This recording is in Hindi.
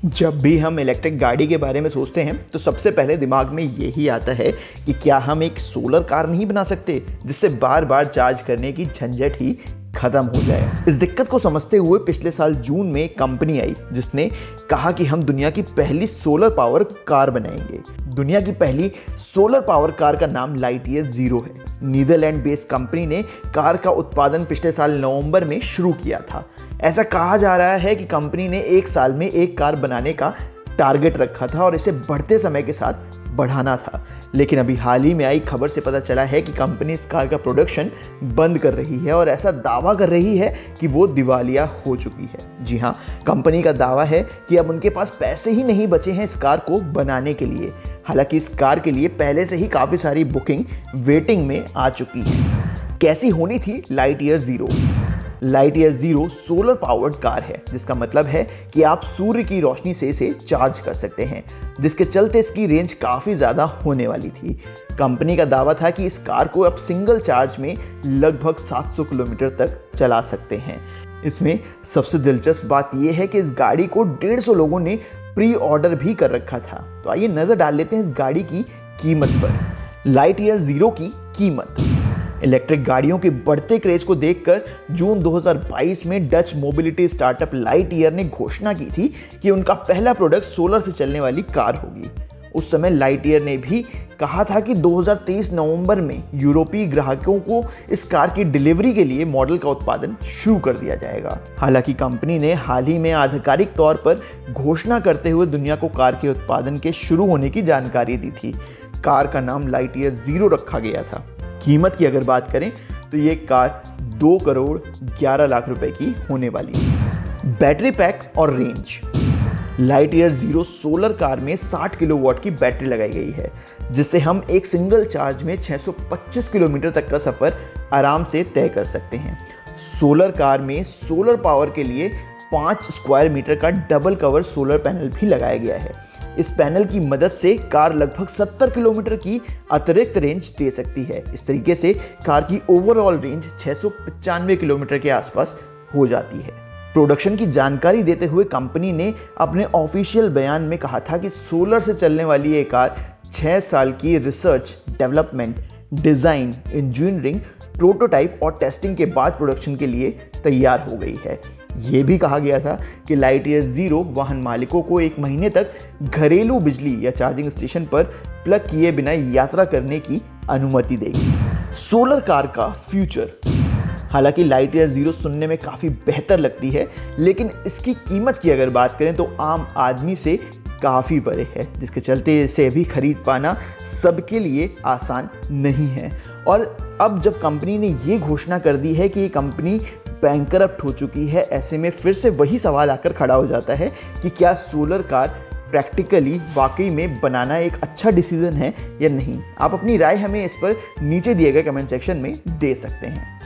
जब भी हम इलेक्ट्रिक गाड़ी के बारे में सोचते हैं तो सबसे पहले दिमाग में यही आता है कि क्या हम एक सोलर कार नहीं बना सकते जिससे बार बार चार्ज करने की झंझट ही खत्म हो जाए। इस दिक्कत को समझते हुए पिछले साल जून में एक कंपनी आई जिसने कहा कि हम दुनिया की पहली सोलर पावर कार बनाएंगे। दुनिया की पहली सोलर पावर कार का नाम लाइटईयर ज़ीरो है। नीदरलैंड बेस्ड कंपनी ने कार का उत्पादन पिछले साल नवंबर में शुरू किया था। ऐसा कहा जा रहा है कि कंपनी ने एक साल में एक कार बनाने का टारगेट रखा था और इसे बढ़ते समय के साथ बढ़ाना था, लेकिन अभी हाल ही में आई खबर से पता चला है कि कंपनी इस कार का प्रोडक्शन बंद कर रही है और ऐसा दावा कर रही है कि वो दिवालिया हो चुकी है। जी हाँ, कंपनी का दावा है कि अब उनके पास पैसे ही नहीं बचे हैं इस कार को बनाने के लिए। हालांकि इस कार के लिए पहले से ही काफ़ी सारी बुकिंग वेटिंग में आ चुकी है। कैसी होनी थी Lightyear zero? Lightyear zero solar powered car है, जिसका मतलब है कि आप सूर्य की रोशनी से इसे चार्ज कर सकते हैं, जिसके चलते इसकी रेंज काफ़ी ज़्यादा होने वाली थी। कंपनी का दावा था कि इस कार को अब सिंगल चार्ज में लगभग 700 किलोमीटर तक चला सकते हैं। इसमें सबसे दिलचस्प बात यह है कि इस गाड़ी को 150 लोगों ने प्री ऑर्डर भी कर रखा था। तो आइए नज़र डाल लेते हैं इस गाड़ी की कीमत पर। लाइटईयर ज़ीरो की कीमत। इलेक्ट्रिक गाड़ियों के बढ़ते क्रेज को देखकर जून 2022 में डच मोबिलिटी स्टार्टअप लाइटईयर ने घोषणा की थी कि उनका पहला प्रोडक्ट सोलर से चलने वाली कार होगी। उस समय लाइटईयर ने भी कहा था कि 2023 नवंबर में यूरोपीय ग्राहकों को इस कार की डिलीवरी के लिए मॉडल का उत्पादन शुरू कर दिया जाएगा। हालांकि कंपनी ने हाल ही में आधिकारिक तौर पर घोषणा करते हुए दुनिया को कार के उत्पादन के शुरू होने की जानकारी दी थी। कार का नाम लाइटईयर ज़ीरो रखा गया था। कीमत की अगर बात करें तो ये कार 2 करोड़ 11 लाख रुपए की होने वाली है। बैटरी पैक और रेंज। लाइटईयर ज़ीरो सोलर कार में 60 किलोवाट की बैटरी लगाई गई है, जिससे हम एक सिंगल चार्ज में 625 किलोमीटर तक का सफ़र आराम से तय कर सकते हैं। सोलर कार में सोलर पावर के लिए 5 स्क्वायर मीटर का डबल कवर सोलर पैनल भी लगाया गया है। इस पैनल की मदद से कार लगभग 70 किलोमीटर की अतिरिक्त रेंज दे सकती है। इस तरीके से कार की ओवरऑल रेंज 695 किलोमीटर के आसपास हो जाती है। प्रोडक्शन की जानकारी देते हुए कंपनी ने अपने ऑफिशियल बयान में कहा था कि सोलर से चलने वाली ये कार 6 साल की research, development, design, engineering, prototype और टेस्टिंग के बाद प्रोडक्शन के लिए तैयार हो गई है। ये भी कहा गया था कि लाइटईयर ज़ीरो वाहन मालिकों को 1 महीने तक घरेलू बिजली या चार्जिंग स्टेशन पर प्लग किए बिना यात्रा करने की अनुमति देगी। सोलर कार का फ्यूचर। हालांकि लाइटईयर ज़ीरो सुनने में काफ़ी बेहतर लगती है, लेकिन इसकी कीमत की अगर बात करें तो आम आदमी से काफ़ी परे है, जिसके चलते इसे भी खरीद पाना सबके लिए आसान नहीं है। और अब जब कंपनी ने ये घोषणा कर दी है कि ये कंपनी बैंकरप्ट हो चुकी है, ऐसे में फिर से वही सवाल आकर खड़ा हो जाता है कि क्या सोलर कार प्रैक्टिकली वाकई में बनाना एक अच्छा डिसीजन है या नहीं। आप अपनी राय हमें इस पर नीचे दिए गए कमेंट सेक्शन में दे सकते हैं।